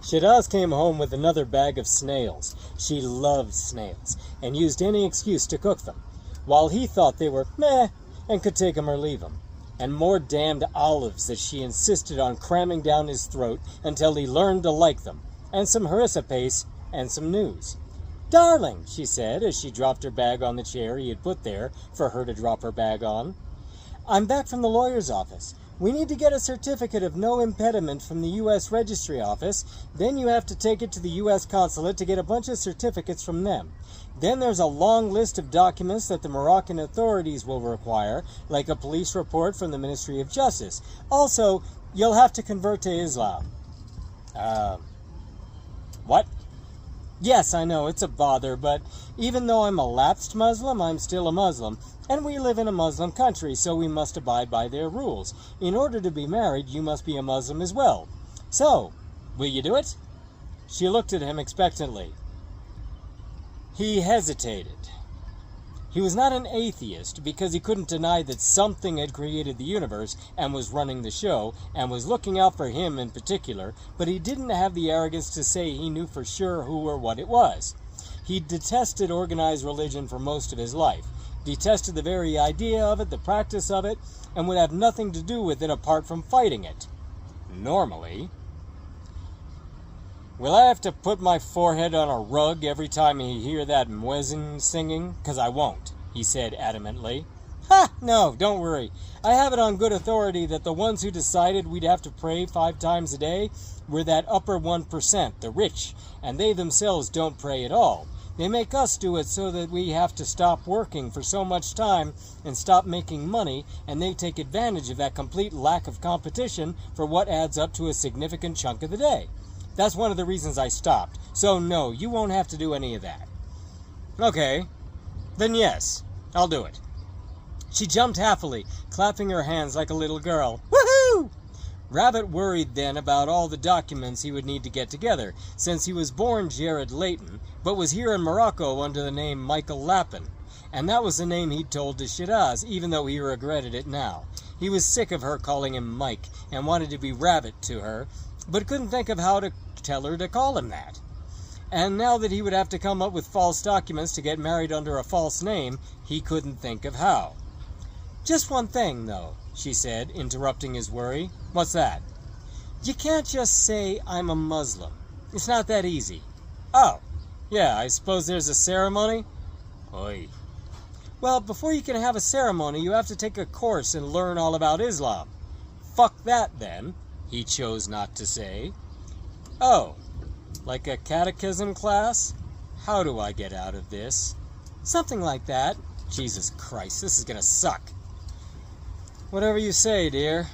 Shiraz came home with another bag of snails. She loved snails, and used any excuse to cook them, while he thought they were meh, and could take 'em or leave 'em. And more damned olives that she insisted on cramming down his throat until he learned to like them, and some harissa paste, and some news. "Darling," she said, as she dropped her bag on the chair he had put there for her to drop her bag on, "I'm back from the lawyer's office. We need to get a certificate of no impediment from the U.S. Registry Office. Then you have to take it to the U.S. Consulate to get a bunch of certificates from them. Then there's a long list of documents that the Moroccan authorities will require, like a police report from the Ministry of Justice. Also, you'll have to convert to Islam." What? "Yes, I know, it's a bother, but even though I'm a lapsed Muslim, I'm still a Muslim, and we live in a Muslim country, so we must abide by their rules. In order to be married, you must be a Muslim as well. So, will you do it?" She looked at him expectantly. He hesitated. He was not an atheist, because he couldn't deny that something had created the universe and was running the show, and was looking out for him in particular, but he didn't have the arrogance to say he knew for sure who or what it was. He detested organized religion for most of his life, detested the very idea of it, the practice of it, and would have nothing to do with it apart from fighting it. Normally. "Will I have to put my forehead on a rug every time I hear that muezzin singing? 'Cause I won't," he said adamantly. "Ha! No, don't worry. I have it on good authority that the ones who decided we'd have to pray 5 times a day were that upper 1%, the rich, and they themselves don't pray at all. They make us do it so that we have to stop working for so much time and stop making money, and they take advantage of that complete lack of competition for what adds up to a significant chunk of the day. That's one of the reasons I stopped. So no, you won't have to do any of that." "Okay, then yes, I'll do it." She jumped happily, clapping her hands like a little girl. Woohoo! Rabbit worried then about all the documents he would need to get together, since he was born Jared Layton, but was here in Morocco under the name Michael Lappin, and that was the name he'd told to Shiraz, even though he regretted it now. He was sick of her calling him Mike, and wanted to be Rabbit to her, but couldn't think of how to tell her to call him that. And now that he would have to come up with false documents to get married under a false name, he couldn't think of how. "Just one thing, though," she said, interrupting his worry. "What's that?" "You can't just say I'm a Muslim. It's not that easy." "Oh, yeah, I suppose there's a ceremony?" "Oy." "Well, before you can have a ceremony, you have to take a course and learn all about Islam." "Fuck that, then," he chose not to say. "Oh, like a catechism class? How do I get out of this?" "Something like that." "Jesus Christ, this is gonna suck." "Whatever you say, dear."